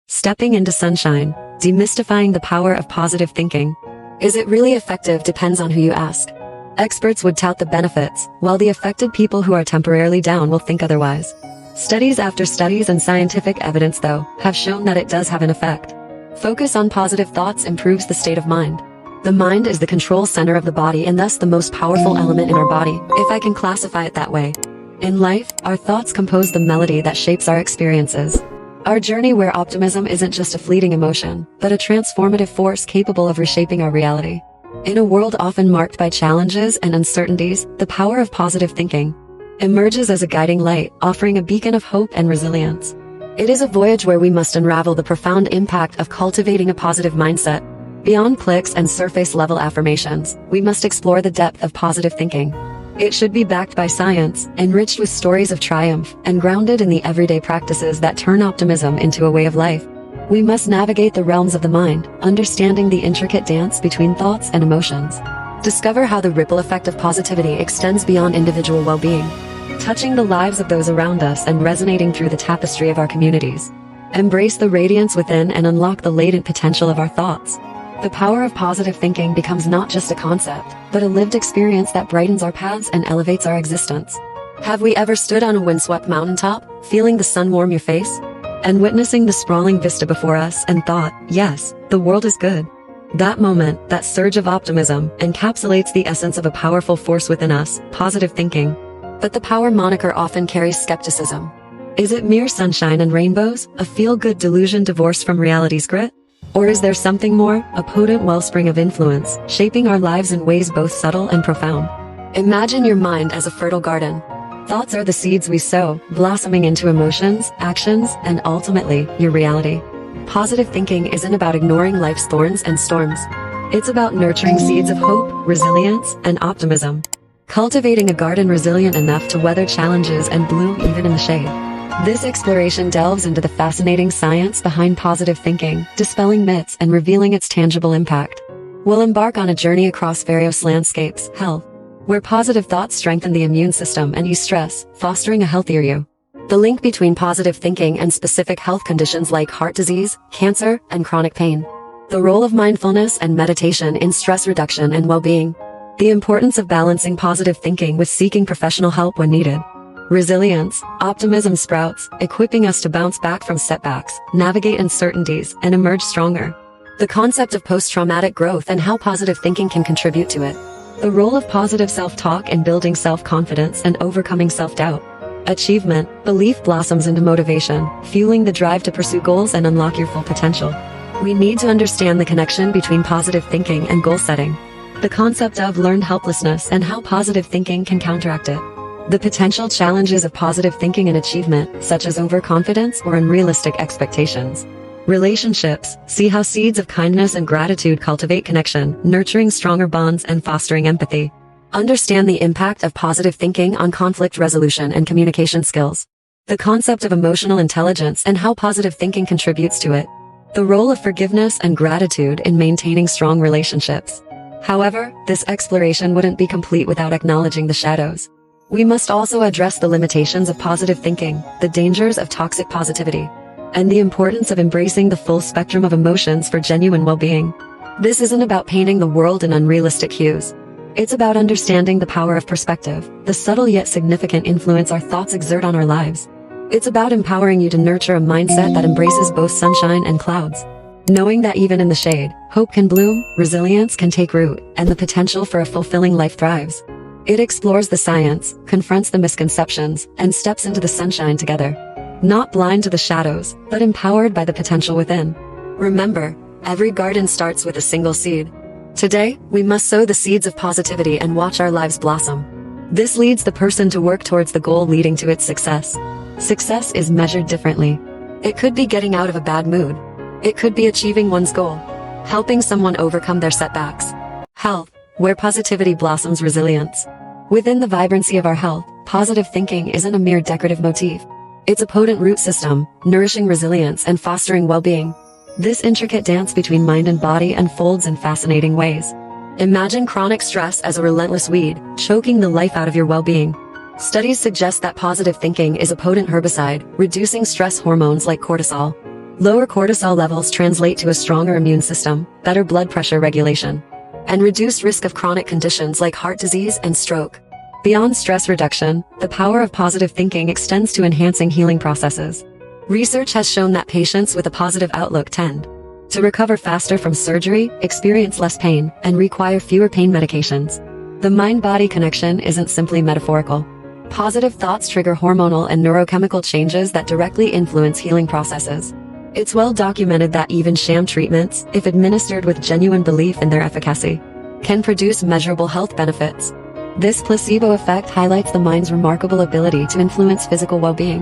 Stepping into sunshine, demystifying the power of positive thinking. Is it really effective depends on who you ask. Experts would tout the benefits, while the affected people who are temporarily down will think otherwise. Studies after studies and scientific evidence, though, have shown that it does have an effect. Focus on positive thoughts improves the state of mind. The mind is the control center of the body and thus the most powerful element in our body, if I can classify it that way. In life, our thoughts compose the melody that shapes our experiences. Our journey where optimism isn't just a fleeting emotion, but a transformative force capable of reshaping our reality. In a world often marked by challenges and uncertainties, the power of positive thinking emerges as a guiding light, offering a beacon of hope and resilience. It is a voyage where we must unravel the profound impact of cultivating a positive mindset. Beyond clicks and surface-level affirmations, we must explore the depth of positive thinking. It should be backed by science, enriched with stories of triumph, and grounded in the everyday practices that turn optimism into a way of life. We must navigate the realms of the mind, understanding the intricate dance between thoughts and emotions. Discover how the ripple effect of positivity extends beyond individual well-being, touching the lives of those around us and resonating through the tapestry of our communities. Embrace the radiance within and unlock the latent potential of our thoughts. The power of positive thinking becomes not just a concept, but a lived experience that brightens our paths and elevates our existence. Have we ever stood on a windswept mountaintop, feeling the sun warm your face, and witnessing the sprawling vista before us and thought, yes, the world is good? That moment, that surge of optimism, encapsulates the essence of a powerful force within us, positive thinking. But the power moniker often carries skepticism. Is it mere sunshine and rainbows, a feel-good delusion divorced from reality's grit? Or is there something more, a potent wellspring of influence, shaping our lives in ways both subtle and profound? Imagine your mind as a fertile garden. Thoughts are the seeds we sow, blossoming into emotions, actions, and ultimately, your reality. Positive thinking isn't about ignoring life's thorns and storms. It's about nurturing seeds of hope, resilience, and optimism. Cultivating a garden resilient enough to weather challenges and bloom even in the shade. This exploration delves into the fascinating science behind positive thinking, dispelling myths and revealing its tangible impact. We'll embark on a journey across various landscapes, health, where positive thoughts strengthen the immune system and ease stress, fostering a healthier you. The link between positive thinking and specific health conditions like heart disease, cancer, and chronic pain. The role of mindfulness and meditation in stress reduction and well-being. The importance of balancing positive thinking with seeking professional help when needed. Resilience, optimism sprouts, equipping us to bounce back from setbacks, navigate uncertainties, and emerge stronger. The concept of post-traumatic growth and how positive thinking can contribute to it. The role of positive self-talk in building self-confidence and overcoming self-doubt. Achievement, belief blossoms into motivation, fueling the drive to pursue goals and unlock your full potential. We need to understand the connection between positive thinking and goal setting. The concept of learned helplessness and how positive thinking can counteract it. The potential challenges of positive thinking and achievement, such as overconfidence or unrealistic expectations. Relationships, see how seeds of kindness and gratitude cultivate connection, nurturing stronger bonds and fostering empathy. Understand the impact of positive thinking on conflict resolution and communication skills. The concept of emotional intelligence and how positive thinking contributes to it. The role of forgiveness and gratitude in maintaining strong relationships. However, this exploration wouldn't be complete without acknowledging the shadows. We must also address the limitations of positive thinking, the dangers of toxic positivity, and the importance of embracing the full spectrum of emotions for genuine well-being. This isn't about painting the world in unrealistic hues. It's about understanding the power of perspective, the subtle yet significant influence our thoughts exert on our lives. It's about empowering you to nurture a mindset that embraces both sunshine and clouds. Knowing that even in the shade, hope can bloom, resilience can take root, and the potential for a fulfilling life thrives. It explores the science, confronts the misconceptions, and steps into the sunshine together. Not blind to the shadows, but empowered by the potential within. Remember, every garden starts with a single seed. Today, we must sow the seeds of positivity and watch our lives blossom. This leads the person to work towards the goal leading to its success. Success is measured differently. It could be getting out of a bad mood. It could be achieving one's goal, helping someone overcome their setbacks. Health, where positivity blossoms resilience. Within the vibrancy of our health, positive thinking isn't a mere decorative motif. It's a potent root system, nourishing resilience and fostering well-being. This intricate dance between mind and body unfolds in fascinating ways. Imagine chronic stress as a relentless weed, choking the life out of your well-being. Studies suggest that positive thinking is a potent herbicide, reducing stress hormones like cortisol. Lower cortisol levels translate to a stronger immune system, better blood pressure regulation, and reduced risk of chronic conditions like heart disease and stroke. Beyond stress reduction, the power of positive thinking extends to enhancing healing processes. Research has shown that patients with a positive outlook tend to recover faster from surgery, experience less pain, and require fewer pain medications. The mind-body connection isn't simply metaphorical. Positive thoughts trigger hormonal and neurochemical changes that directly influence healing processes. It's well documented that even sham treatments, if administered with genuine belief in their efficacy, can produce measurable health benefits. This placebo effect highlights the mind's remarkable ability to influence physical well-being.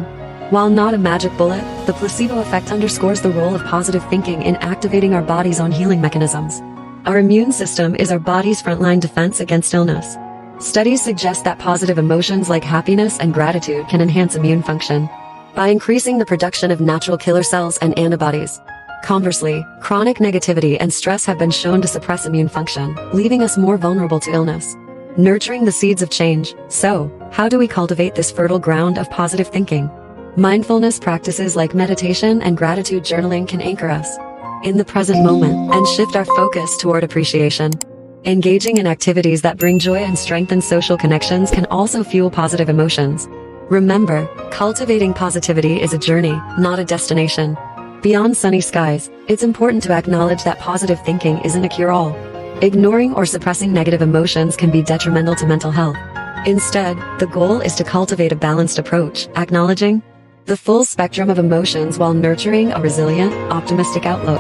While not a magic bullet, the placebo effect underscores the role of positive thinking in activating our body's own healing mechanisms. Our immune system is our body's frontline defense against illness. Studies suggest that positive emotions like happiness and gratitude can enhance immune function by increasing the production of natural killer cells and antibodies. Conversely, chronic negativity and stress have been shown to suppress immune function, leaving us more vulnerable to illness. Nurturing the seeds of change. So, how do we cultivate this fertile ground of positive thinking? Mindfulness practices like meditation and gratitude journaling can anchor us in the present moment and shift our focus toward appreciation. Engaging in activities that bring joy and strengthen social connections can also fuel positive emotions. Remember, cultivating positivity is a journey, not a destination. Beyond sunny skies, it's important to acknowledge that positive thinking isn't a cure-all. Ignoring or suppressing negative emotions can be detrimental to mental health. Instead, the goal is to cultivate a balanced approach, acknowledging the full spectrum of emotions while nurturing a resilient, optimistic outlook.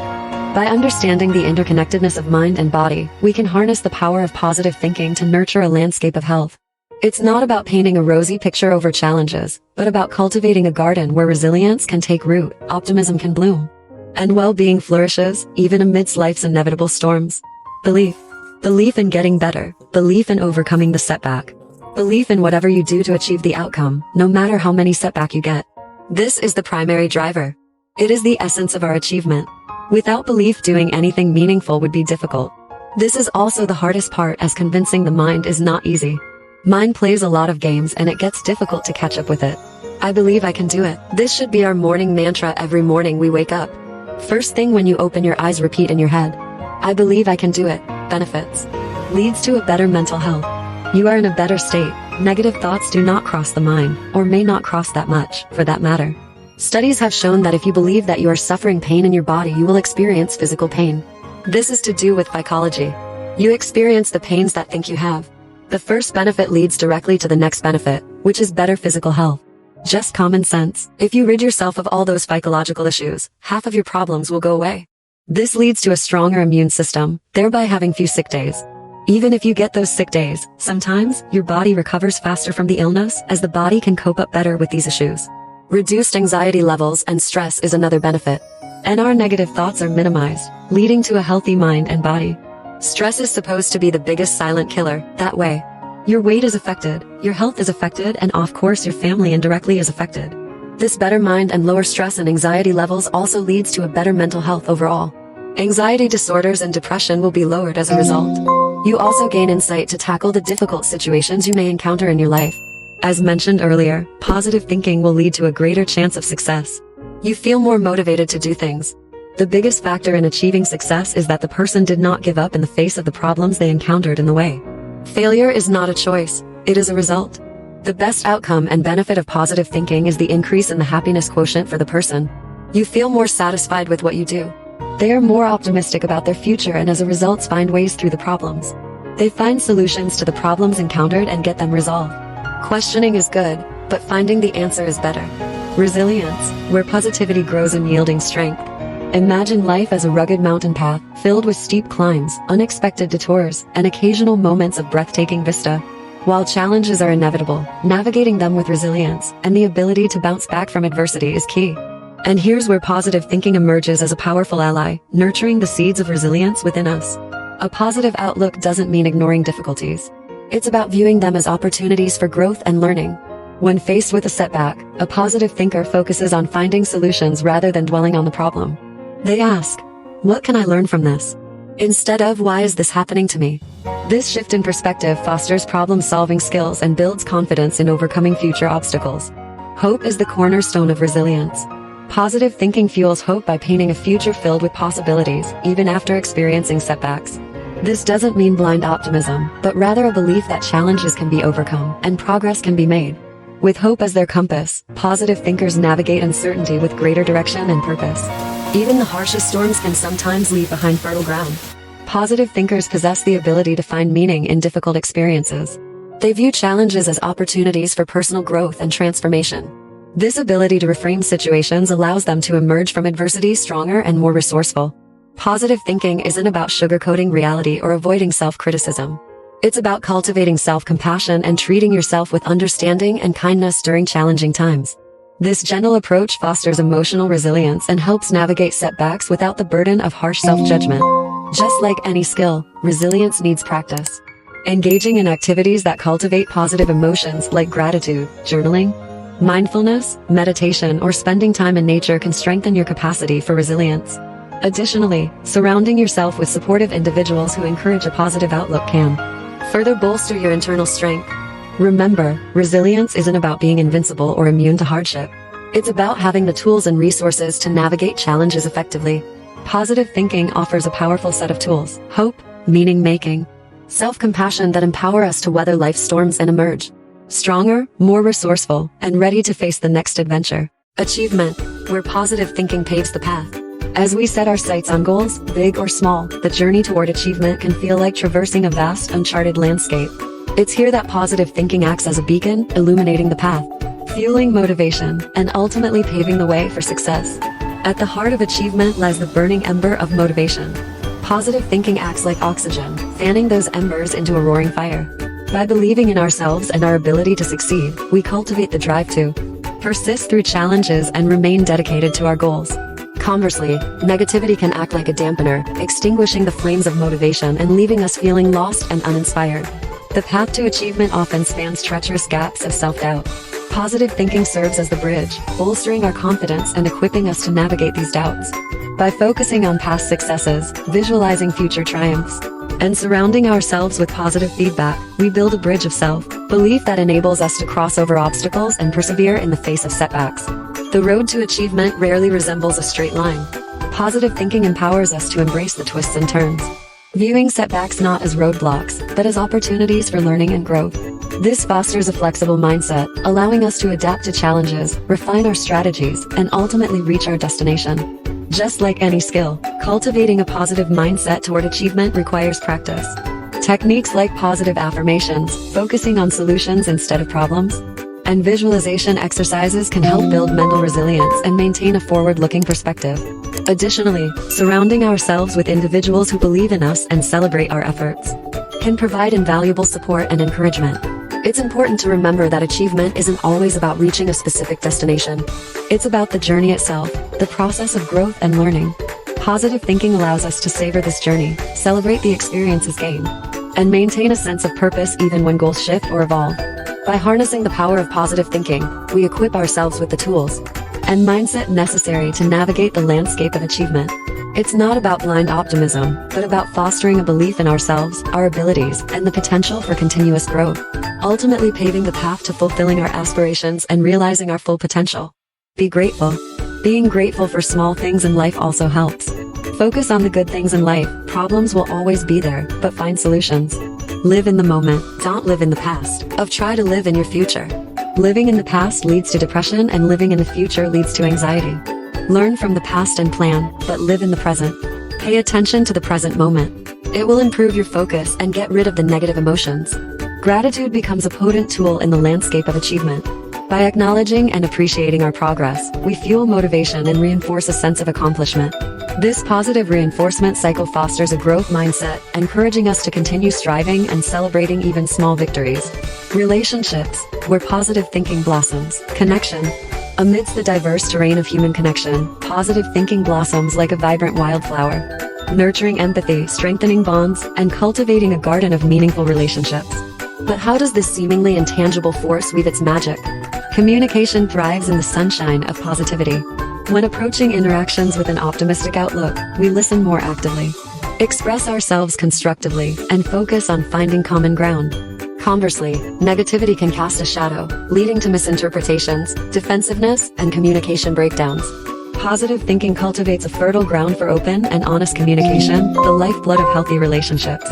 By understanding the interconnectedness of mind and body, we can harness the power of positive thinking to nurture a landscape of health. It's not about painting a rosy picture over challenges, but about cultivating a garden where resilience can take root, optimism can bloom, and well-being flourishes, even amidst life's inevitable storms. Belief. Belief in getting better. Belief in overcoming the setback. Belief in whatever you do to achieve the outcome, no matter how many setbacks you get. This is the primary driver. It is the essence of our achievement. Without belief, doing anything meaningful would be difficult. This is also the hardest part, as convincing the mind is not easy. Mind plays a lot of games and it gets difficult to catch up with it. I believe I can do it. This should be our morning mantra every morning we wake up. First thing when you open your eyes, repeat in your head, I believe I can do it. Benefits. Leads to a better mental health. You are in a better state. Negative thoughts do not cross the mind, or may not cross that much, for that matter. Studies have shown that if you believe that you are suffering pain in your body, you will experience physical pain. This is to do with psychology. You experience the pains that think you have. The first benefit leads directly to the next benefit, which is better physical health. Just common sense. If you rid yourself of all those psychological issues, half of your problems will go away. This leads to a stronger immune system, thereby having few sick days. Even if you get those sick days, sometimes your body recovers faster from the illness, as the body can cope up better with these issues. Reduced anxiety levels and stress is another benefit. And our negative thoughts are minimized, leading to a healthy mind and body. Stress is supposed to be the biggest silent killer. That way, your weight is affected, your health is affected, and of course your family indirectly is affected. This better mind and lower stress and anxiety levels also leads to a better mental health overall. Anxiety disorders and depression will be lowered as a result. You also gain insight to tackle the difficult situations you may encounter in your life. As mentioned earlier, positive thinking will lead to a greater chance of success. You feel more motivated to do things. The biggest factor in achieving success is that the person did not give up in the face of the problems they encountered in the way. Failure is not a choice, it is a result. The best outcome and benefit of positive thinking is the increase in the happiness quotient for the person. You feel more satisfied with what you do. They are more optimistic about their future and as a result find ways through the problems. They find solutions to the problems encountered and get them resolved. Questioning is good, but finding the answer is better. Resilience, where positivity grows in yielding strength. Imagine life as a rugged mountain path, filled with steep climbs, unexpected detours, and occasional moments of breathtaking vista. While challenges are inevitable, navigating them with resilience and the ability to bounce back from adversity is key. And here's where positive thinking emerges as a powerful ally, nurturing the seeds of resilience within us. A positive outlook doesn't mean ignoring difficulties. It's about viewing them as opportunities for growth and learning. When faced with a setback, a positive thinker focuses on finding solutions rather than dwelling on the problem. They ask, what can I learn from this? Instead of, why is this happening to me? This shift in perspective fosters problem-solving skills and builds confidence in overcoming future obstacles. Hope is the cornerstone of resilience. Positive thinking fuels hope by painting a future filled with possibilities, even after experiencing setbacks. This doesn't mean blind optimism, but rather a belief that challenges can be overcome and progress can be made. With hope as their compass, positive thinkers navigate uncertainty with greater direction and purpose. Even the harshest storms can sometimes leave behind fertile ground. Positive thinkers possess the ability to find meaning in difficult experiences. They view challenges as opportunities for personal growth and transformation. This ability to reframe situations allows them to emerge from adversity stronger and more resourceful. Positive thinking isn't about sugarcoating reality or avoiding self-criticism. It's about cultivating self-compassion and treating yourself with understanding and kindness during challenging times. This gentle approach fosters emotional resilience and helps navigate setbacks without the burden of harsh self-judgment. Just like any skill, resilience needs practice. Engaging in activities that cultivate positive emotions like gratitude, journaling, mindfulness, meditation, or spending time in nature can strengthen your capacity for resilience. Additionally, surrounding yourself with supportive individuals who encourage a positive outlook can further bolster your internal strength. Remember, resilience isn't about being invincible or immune to hardship. It's about having the tools and resources to navigate challenges effectively. Positive thinking offers a powerful set of tools: hope, meaning-making, self-compassion that empower us to weather life's storms and emerge stronger, more resourceful, and ready to face the next adventure. Achievement, where positive thinking paves the path. As we set our sights on goals, big or small, the journey toward achievement can feel like traversing a vast, uncharted landscape. It's here that positive thinking acts as a beacon, illuminating the path, fueling motivation, and ultimately paving the way for success. At the heart of achievement lies the burning ember of motivation. Positive thinking acts like oxygen, fanning those embers into a roaring fire. By believing in ourselves and our ability to succeed, we cultivate the drive to persist through challenges and remain dedicated to our goals. Conversely, negativity can act like a dampener, extinguishing the flames of motivation and leaving us feeling lost and uninspired. The path to achievement often spans treacherous gaps of self-doubt. Positive thinking serves as the bridge, bolstering our confidence and equipping us to navigate these doubts. By focusing on past successes, visualizing future triumphs, and surrounding ourselves with positive feedback, we build a bridge of self-belief that enables us to cross over obstacles and persevere in the face of setbacks. The road to achievement rarely resembles a straight line. Positive thinking empowers us to embrace the twists and turns, viewing setbacks not as roadblocks, but as opportunities for learning and growth. This fosters a flexible mindset, allowing us to adapt to challenges, refine our strategies, and ultimately reach our destination. Just like any skill, cultivating a positive mindset toward achievement requires practice. Techniques like positive affirmations, focusing on solutions instead of problems, and visualization exercises can help build mental resilience and maintain a forward-looking perspective. Additionally, surrounding ourselves with individuals who believe in us and celebrate our efforts can provide invaluable support and encouragement. It's important to remember that achievement isn't always about reaching a specific destination. It's about the journey itself, the process of growth and learning. Positive thinking allows us to savor this journey, celebrate the experiences gained, and maintain a sense of purpose even when goals shift or evolve. By harnessing the power of positive thinking, we equip ourselves with the tools and mindset necessary to navigate the landscape of achievement. It's not about blind optimism, but about fostering a belief in ourselves, our abilities, and the potential for continuous growth, ultimately paving the path to fulfilling our aspirations and realizing our full potential. Be grateful. Being grateful for small things in life also helps. Focus on the good things in life. Problems will always be there, but find solutions. Live in the moment, don't live in the past. Try to live in your future. Living in the past leads to depression, and living in the future leads to anxiety. Learn from the past and plan, but live in the present. Pay attention to the present moment. It will improve your focus and get rid of the negative emotions. Gratitude becomes a potent tool in the landscape of achievement. By acknowledging and appreciating our progress, we fuel motivation and reinforce a sense of accomplishment. This positive reinforcement cycle fosters a growth mindset, encouraging us to continue striving and celebrating even small victories. Relationships, where positive thinking blossoms. Connection. Amidst the diverse terrain of human connection, positive thinking blossoms like a vibrant wildflower, nurturing empathy, strengthening bonds, and cultivating a garden of meaningful relationships. But how does this seemingly intangible force weave its magic? Communication thrives in the sunshine of positivity. When approaching interactions with an optimistic outlook, we listen more actively, express ourselves constructively, and focus on finding common ground. Conversely, negativity can cast a shadow, leading to misinterpretations, defensiveness, and communication breakdowns. Positive thinking cultivates a fertile ground for open and honest communication, the lifeblood of healthy relationships.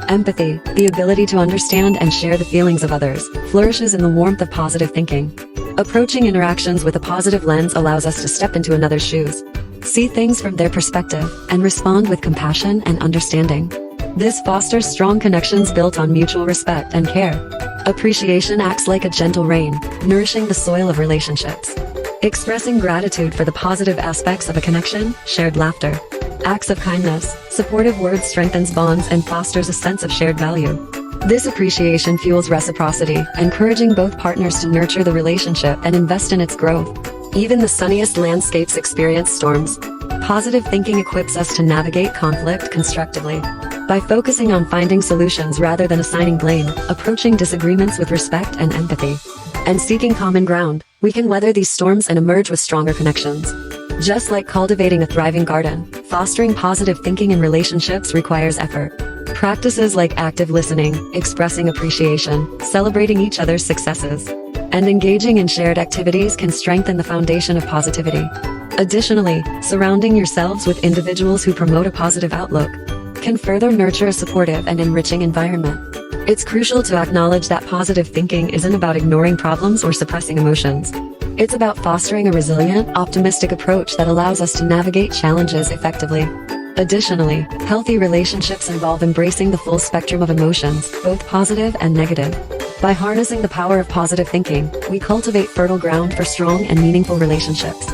Empathy, the ability to understand and share the feelings of others, flourishes in the warmth of positive thinking. Approaching interactions with a positive lens allows us to step into another's shoes, see things from their perspective, and respond with compassion and understanding. This fosters strong connections built on mutual respect and care. Appreciation acts like a gentle rain, nourishing the soil of relationships. Expressing gratitude for the positive aspects of a connection, shared laughter, acts of kindness, supportive words strengthens bonds and fosters a sense of shared value. This appreciation fuels reciprocity, encouraging both partners to nurture the relationship and invest in its growth. Even the sunniest landscapes experience storms. Positive thinking equips us to navigate conflict constructively. By focusing on finding solutions rather than assigning blame, approaching disagreements with respect and empathy, and seeking common ground, we can weather these storms and emerge with stronger connections. Just like cultivating a thriving garden, fostering positive thinking in relationships requires effort. Practices like active listening, expressing appreciation, celebrating each other's successes, and engaging in shared activities can strengthen the foundation of positivity. Additionally, surrounding yourselves with individuals who promote a positive outlook can further nurture a supportive and enriching environment. It's crucial to acknowledge that positive thinking isn't about ignoring problems or suppressing emotions. It's about fostering a resilient, optimistic approach that allows us to navigate challenges effectively. Additionally, healthy relationships involve embracing the full spectrum of emotions, both positive and negative. By harnessing the power of positive thinking, we cultivate fertile ground for strong and meaningful relationships.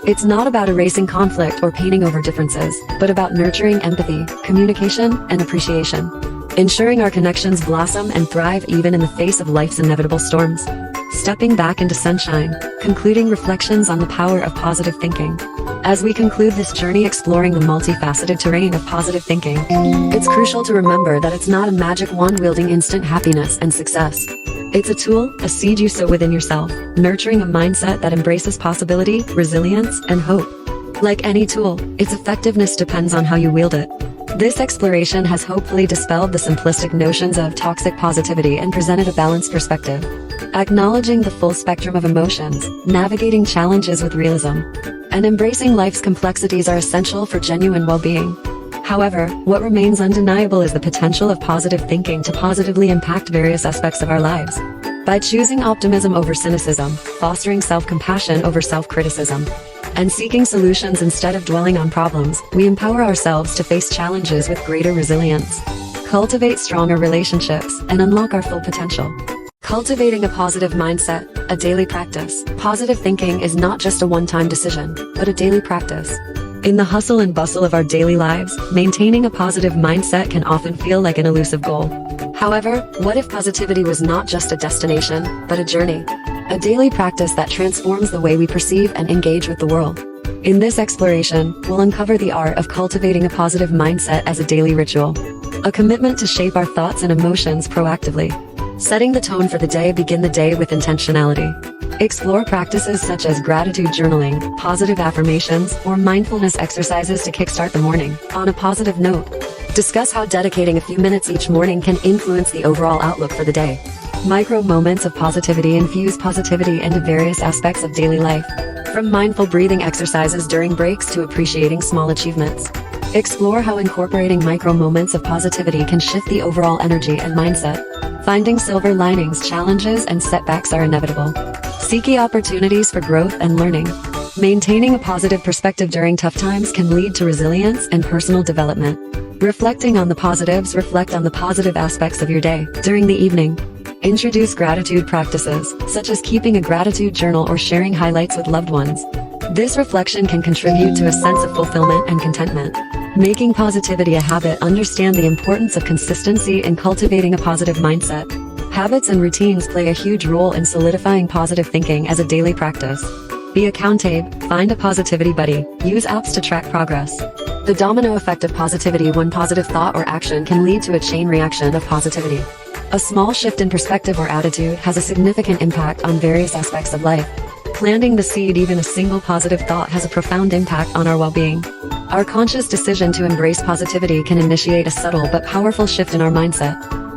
It's not about erasing conflict or painting over differences, but about nurturing empathy, communication, and appreciation, ensuring our connections blossom and thrive even in the face of life's inevitable storms. Stepping back into sunshine, concluding reflections on the power of positive thinking. As we conclude this journey exploring the multifaceted terrain of positive thinking, it's crucial to remember that it's not a magic wand wielding instant happiness and success. It's a tool, a seed you sow within yourself, nurturing a mindset that embraces possibility, resilience, and hope. Like any tool, its effectiveness depends on how you wield it. This exploration has hopefully dispelled the simplistic notions of toxic positivity and presented a balanced perspective. Acknowledging the full spectrum of emotions, navigating challenges with realism, and embracing life's complexities are essential for genuine well-being. However, what remains undeniable is the potential of positive thinking to positively impact various aspects of our lives. By choosing optimism over cynicism, fostering self-compassion over self-criticism, and seeking solutions instead of dwelling on problems, we empower ourselves to face challenges with greater resilience, cultivate stronger relationships, and unlock our full potential. Cultivating a positive mindset, a daily practice. Positive thinking is not just a one-time decision, but a daily practice. In the hustle and bustle of our daily lives, maintaining a positive mindset can often feel like an elusive goal. However, what if positivity was not just a destination, but a journey? A daily practice that transforms the way we perceive and engage with the world. In this exploration, we'll uncover the art of cultivating a positive mindset as a daily ritual. A commitment to shape our thoughts and emotions proactively. Setting the tone for the day, begin the day with intentionality. Explore practices such as gratitude journaling, positive affirmations, or mindfulness exercises to kickstart the morning on a positive note. Discuss how dedicating a few minutes each morning can influence the overall outlook for the day. Micro moments of positivity infuse positivity into various aspects of daily life, from mindful breathing exercises during breaks to appreciating small achievements. Explore how incorporating micro moments of positivity can shift the overall energy and mindset. Finding silver linings, challenges, and setbacks are inevitable. Seeking opportunities for growth and learning. Maintaining a positive perspective during tough times can lead to resilience and personal development. Reflecting on the positives, reflect on the positive aspects of your day. During the evening, introduce gratitude practices, such as keeping a gratitude journal or sharing highlights with loved ones. This reflection can contribute to a sense of fulfillment and contentment. Making positivity a habit, understand the importance of consistency in cultivating a positive mindset. Habits and routines play a huge role in solidifying positive thinking as a daily practice. Be accountable, find a positivity buddy, use apps to track progress. The domino effect of positivity: one positive thought or action can lead to a chain reaction of positivity. A small shift in perspective or attitude has a significant impact on various aspects of life. Planting the seed, even a single positive thought has a profound impact on our well-being. Our conscious decision to embrace positivity can initiate a subtle but powerful shift in our mindset.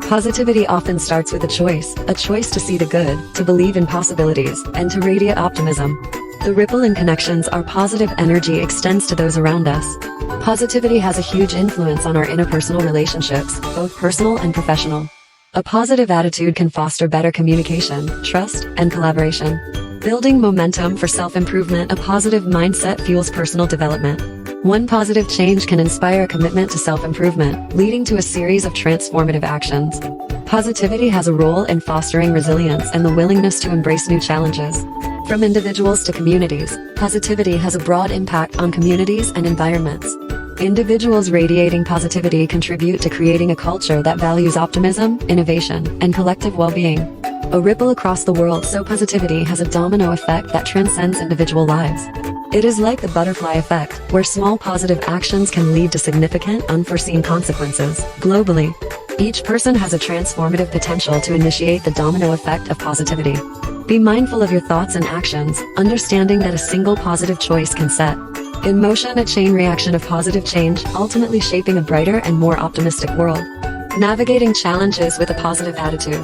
Positivity often starts with a choice to see the good, to believe in possibilities, and to radiate optimism. The ripple in connections our positive energy extends to those around us. Positivity has a huge influence on our interpersonal relationships, both personal and professional. A positive attitude can foster better communication, trust, and collaboration. Building momentum for self-improvement. A positive mindset fuels personal development. One positive change can inspire a commitment to self-improvement, leading to a series of transformative actions. Positivity has a role in fostering resilience and the willingness to embrace new challenges. From individuals to communities, positivity has a broad impact on communities and environments. Individuals radiating positivity contribute to creating a culture that values optimism, innovation, and collective well-being. A ripple across the world. So positivity has a domino effect that transcends individual lives. It is like the butterfly effect, where small positive actions can lead to significant unforeseen consequences. Globally, each person has a transformative potential to initiate the domino effect of positivity. Be mindful of your thoughts and actions, understanding that a single positive choice can set in motion a chain reaction of positive change, ultimately shaping a brighter and more optimistic world. Navigating challenges with a positive attitude.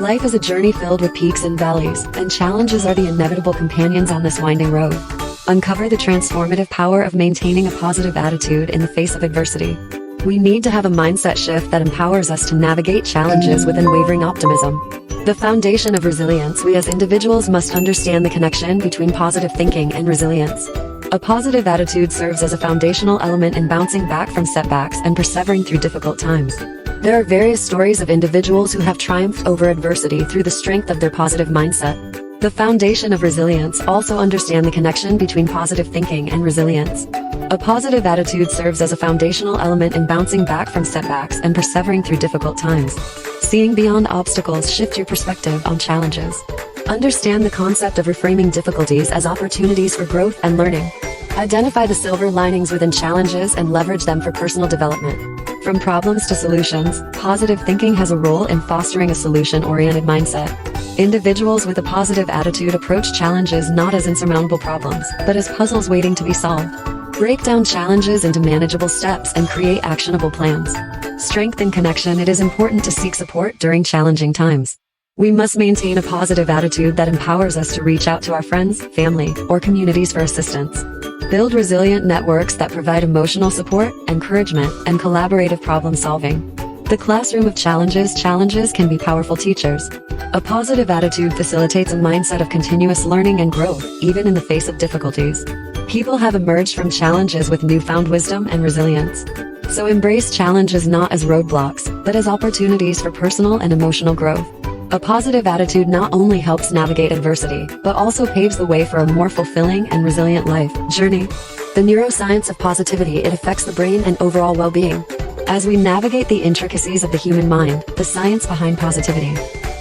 Life is a journey filled with peaks and valleys, and challenges are the inevitable companions on this winding road. Uncover the transformative power of maintaining a positive attitude in the face of adversity. We need to have a mindset shift that empowers us to navigate challenges with unwavering optimism. The foundation of resilience. We as individuals must understand the connection between positive thinking and resilience. A positive attitude serves as a foundational element in bouncing back from setbacks and persevering through difficult times. There are various stories of individuals who have triumphed over adversity through the strength of their positive mindset. The foundation of resilience. Also understand the connection between positive thinking and resilience. A positive attitude serves as a foundational element in bouncing back from setbacks and persevering through difficult times. Seeing beyond obstacles. Shift your perspective on challenges. Understand the concept of reframing difficulties as opportunities for growth and learning. Identify the silver linings within challenges and leverage them for personal development. From problems to solutions, positive thinking has a role in fostering a solution-oriented mindset. Individuals with a positive attitude approach challenges not as insurmountable problems, but as puzzles waiting to be solved. Break down challenges into manageable steps and create actionable plans. Strength and connection. It is important to seek support during challenging times. We must maintain a positive attitude that empowers us to reach out to our friends, family, or communities for assistance. Build resilient networks that provide emotional support, encouragement, and collaborative problem solving. The classroom of challenges. Challenges can be powerful teachers. A positive attitude facilitates a mindset of continuous learning and growth, even in the face of difficulties. People have emerged from challenges with newfound wisdom and resilience. So embrace challenges not as roadblocks, but as opportunities for personal and emotional growth. A positive attitude not only helps navigate adversity, but also paves the way for a more fulfilling and resilient life journey. The neuroscience of positivity. It affects the brain and overall well-being. As we navigate the intricacies of the human mind, the science behind positivity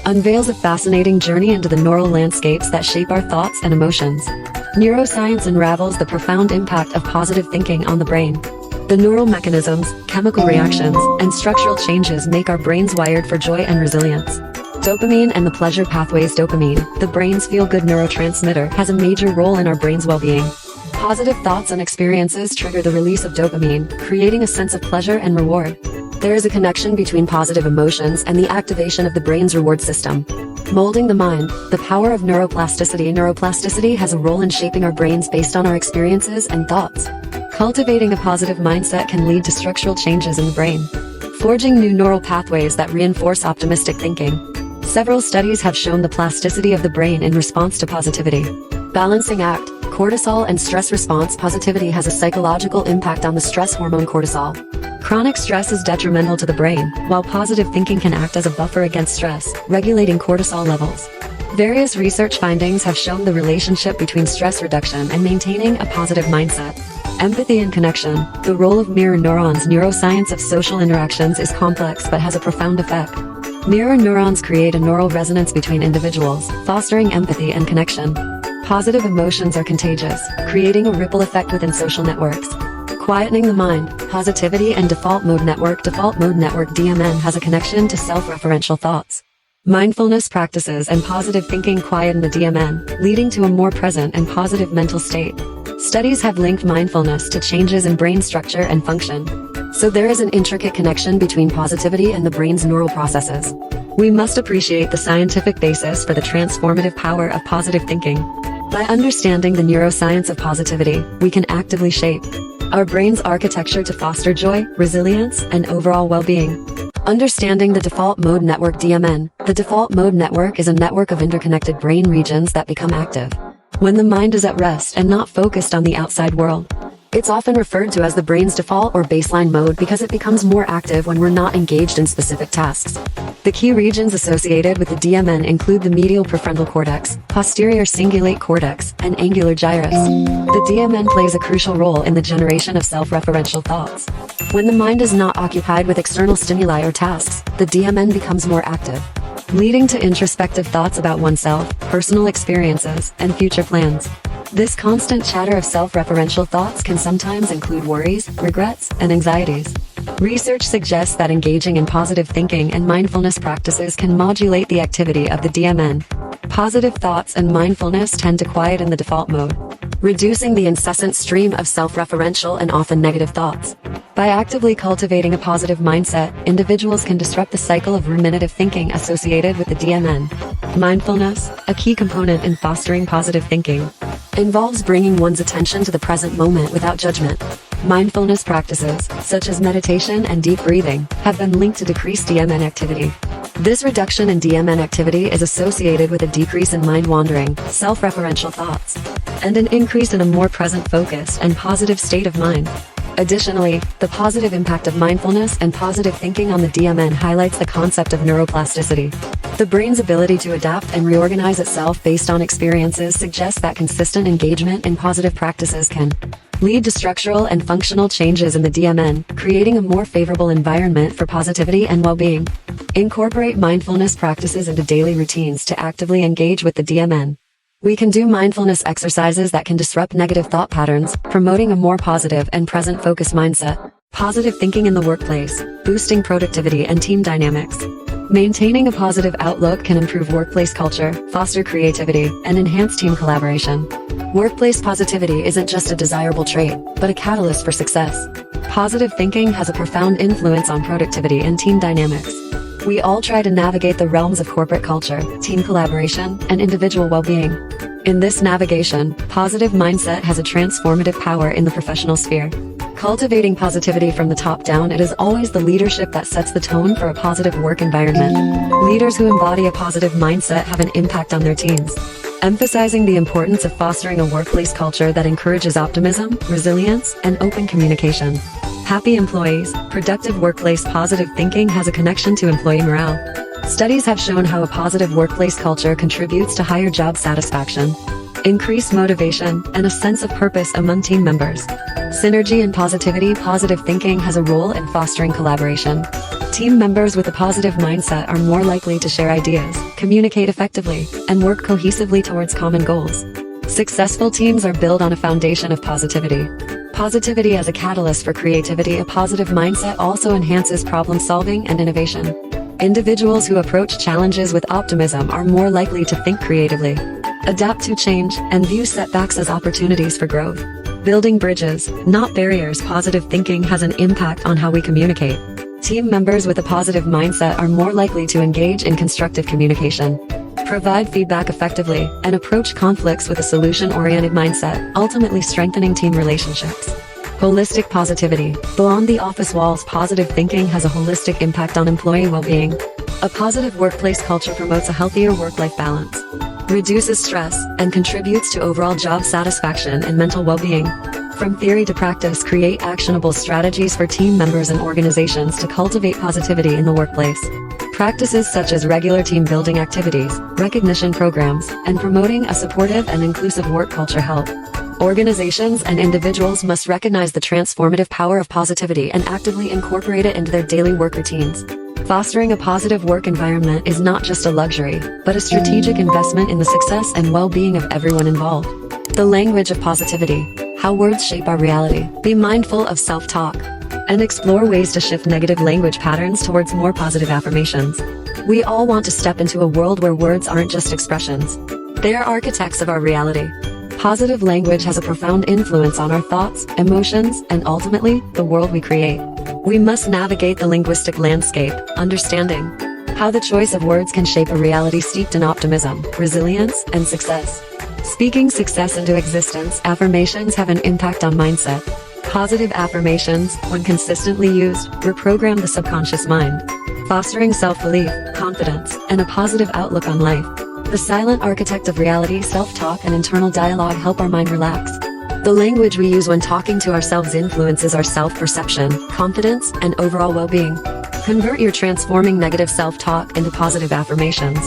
unveils a fascinating journey into the neural landscapes that shape our thoughts and emotions. Neuroscience unravels the profound impact of positive thinking on the brain. The neural mechanisms, chemical reactions, and structural changes make our brains wired for joy and resilience. Dopamine and the pleasure pathways. Dopamine, the brain's feel-good neurotransmitter, has a major role in our brain's well-being. Positive thoughts and experiences trigger the release of dopamine, creating a sense of pleasure and reward. There is a connection between positive emotions and the activation of the brain's reward system. Molding the mind. The power of neuroplasticity. Neuroplasticity has a role in shaping our brains based on our experiences and thoughts. Cultivating a positive mindset can lead to structural changes in the brain, forging new neural pathways that reinforce optimistic thinking. Several studies have shown the plasticity of the brain in response to positivity. Balancing act. Cortisol and stress response. Positivity has a psychological impact on the stress hormone cortisol. Chronic stress is detrimental to the brain, while positive thinking can act as a buffer against stress, regulating cortisol levels. Various research findings have shown the relationship between stress reduction and maintaining a positive mindset. Empathy and connection. The role of mirror neurons. Neuroscience of social interactions is complex but has a profound effect. Mirror neurons create a neural resonance between individuals, fostering empathy and connection. Positive emotions are contagious, creating a ripple effect within social networks. Quietening the mind. Positivity and default mode network. Default mode network (DMN) has a connection to self-referential thoughts. Mindfulness practices and positive thinking quieten the DMN, leading to a more present and positive mental state. Studies have linked mindfulness to changes in brain structure and function. So there is an intricate connection between positivity and the brain's neural processes. We must appreciate the scientific basis for the transformative power of positive thinking. By understanding the neuroscience of positivity, we can actively shape our brain's architecture to foster joy, resilience, and overall well-being. Understanding the default mode network (DMN). The default mode network is a network of interconnected brain regions that become active when the mind is at rest and not focused on the outside world. It's often referred to as the brain's default or baseline mode because it becomes more active when we're not engaged in specific tasks. The key regions associated with the DMN include the medial prefrontal cortex, posterior cingulate cortex, and angular gyrus. The DMN plays a crucial role in the generation of self-referential thoughts. When the mind is not occupied with external stimuli or tasks, the DMN becomes more active, leading to introspective thoughts about oneself, personal experiences, and future plans. This constant chatter of self-referential thoughts can sometimes include worries, regrets, and anxieties. Research suggests that engaging in positive thinking and mindfulness practices can modulate the activity of the DMN. Positive thoughts and mindfulness tend to quieten the default mode, reducing the incessant stream of self-referential and often negative thoughts. By actively cultivating a positive mindset, individuals can disrupt the cycle of ruminative thinking associated with the DMN. Mindfulness, a key component in fostering positive thinking, involves bringing one's attention to the present moment without judgment. Mindfulness practices, such as meditation and deep breathing, have been linked to decreased DMN activity. This reduction in DMN activity is associated with a decrease in mind-wandering, self-referential thoughts, and an increase in a more present-focused and positive state of mind. Additionally, the positive impact of mindfulness and positive thinking on the DMN highlights the concept of neuroplasticity. The brain's ability to adapt and reorganize itself based on experiences suggests that consistent engagement in positive practices can lead to structural and functional changes in the DMN, creating a more favorable environment for positivity and well-being. Incorporate mindfulness practices into daily routines to actively engage with the DMN. We can do mindfulness exercises that can disrupt negative thought patterns, promoting a more positive and present-focused mindset. Positive thinking in the workplace, boosting productivity and team dynamics. Maintaining a positive outlook can improve workplace culture, foster creativity, and enhance team collaboration. Workplace positivity isn't just a desirable trait, but a catalyst for success. Positive thinking has a profound influence on productivity and team dynamics. We all try to navigate the realms of corporate culture, team collaboration, and individual well-being. In this navigation, positive mindset has a transformative power in the professional sphere. Cultivating positivity from the top down, it is always the leadership that sets the tone for a positive work environment. Leaders who embody a positive mindset have an impact on their teams, emphasizing the importance of fostering a workplace culture that encourages optimism, resilience, and open communication. Happy employees, productive workplace. Positive thinking has a connection to employee morale. Studies have shown how a positive workplace culture contributes to higher job satisfaction, increased motivation, and a sense of purpose among team members. Synergy and positivity. Positive thinking has a role in fostering collaboration. Team members with a positive mindset are more likely to share ideas, communicate effectively, and work cohesively towards common goals. Successful teams are built on a foundation of positivity. Positivity as a catalyst for creativity. A positive mindset also enhances problem solving and innovation. Individuals who approach challenges with optimism are more likely to think creatively, adapt to change, and view setbacks as opportunities for growth. Building bridges, not barriers. Positive thinking has an impact on how we communicate. Team members with a positive mindset are more likely to engage in constructive communication, provide feedback effectively, and approach conflicts with a solution-oriented mindset, ultimately strengthening team relationships. Holistic positivity. Beyond the office walls, positive thinking has a holistic impact on employee well-being. A positive workplace culture promotes a healthier work-life balance, reduces stress, and contributes to overall job satisfaction and mental well-being. From theory to practice, create actionable strategies for team members and organizations to cultivate positivity in the workplace. Practices such as regular team building activities, recognition programs, and promoting a supportive and inclusive work culture help. Organizations and individuals must recognize the transformative power of positivity and actively incorporate it into their daily work routines. Fostering a positive work environment is not just a luxury, but a strategic investment in the success and well-being of everyone involved. The language of positivity. How words shape our reality. Be mindful of self-talk and explore ways to shift negative language patterns towards more positive affirmations. We all want to step into a world where words aren't just expressions. They are architects of our reality. Positive language has a profound influence on our thoughts, emotions, and ultimately, the world we create. We must navigate the linguistic landscape, understanding how the choice of words can shape a reality steeped in optimism, resilience, and success. Speaking success into existence, affirmations have an impact on mindset. Positive affirmations, when consistently used, reprogram the subconscious mind, fostering self-belief, confidence, and a positive outlook on life. The silent architect of reality, self-talk and internal dialogue help our mind relax. The language we use when talking to ourselves influences our self-perception, confidence, and overall well-being. Convert your transforming negative self-talk into positive affirmations.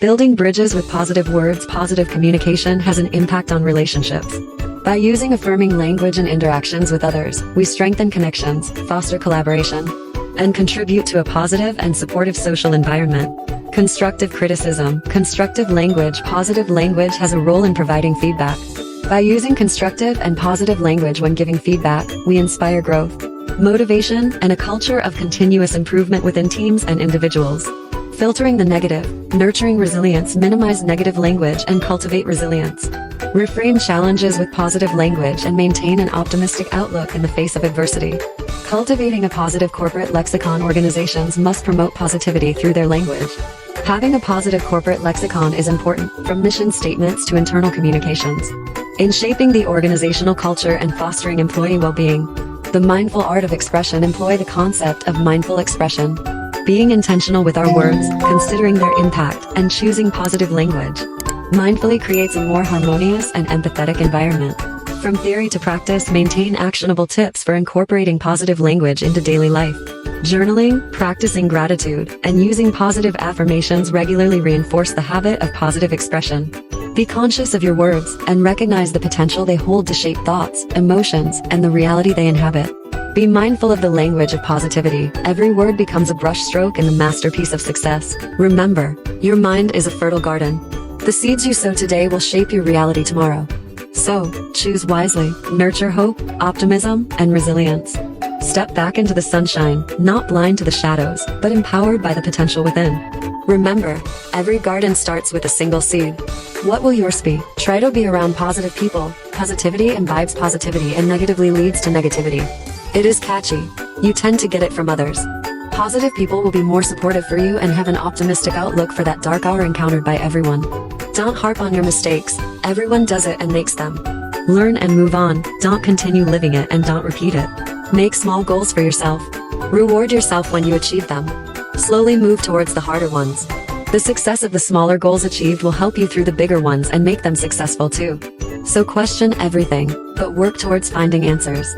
Building bridges with positive words. Positive communication has an impact on relationships. By using affirming language in interactions with others, we strengthen connections, foster collaboration, and contribute to a positive and supportive social environment. Constructive criticism. Constructive language. Positive language has a role in providing feedback. By using constructive and positive language when giving feedback, we inspire growth, motivation, and a culture of continuous improvement within teams and individuals. Filtering the negative. Nurturing resilience. Minimize negative language and cultivate resilience. Reframe challenges with positive language and maintain an optimistic outlook in the face of adversity. Cultivating a positive corporate lexicon. Organizations must promote positivity through their language. Having a positive corporate lexicon is important, from mission statements to internal communications. In shaping the organizational culture and fostering employee well-being, the mindful art of expression. Employ the concept of mindful expression. Being intentional with our words, considering their impact, and choosing positive language mindfully creates a more harmonious and empathetic environment. From theory to practice, maintain actionable tips for incorporating positive language into daily life. Journaling, practicing gratitude, and using positive affirmations regularly reinforce the habit of positive expression. Be conscious of your words and recognize the potential they hold to shape thoughts, emotions, and the reality they inhabit. Be mindful of the language of positivity. Every word becomes a brushstroke in the masterpiece of success. Remember, your mind is a fertile garden. The seeds you sow today will shape your reality tomorrow. So, choose wisely, nurture hope, optimism, and resilience. Step back into the sunshine, not blind to the shadows, but empowered by the potential within. Remember, every garden starts with a single seed. What will yours be? Try to be around positive people. Positivity imbibes positivity and negatively leads to negativity. It is catchy. You tend to get it from others. Positive people will be more supportive for you and have an optimistic outlook for that dark hour encountered by everyone. Don't harp on your mistakes. Everyone does it and makes them. Learn and move on. Don't continue living it and don't repeat it. Make small goals for yourself. Reward yourself when you achieve them. Slowly move towards the harder ones. The success of the smaller goals achieved will help you through the bigger ones and make them successful too. So question everything, but work towards finding answers.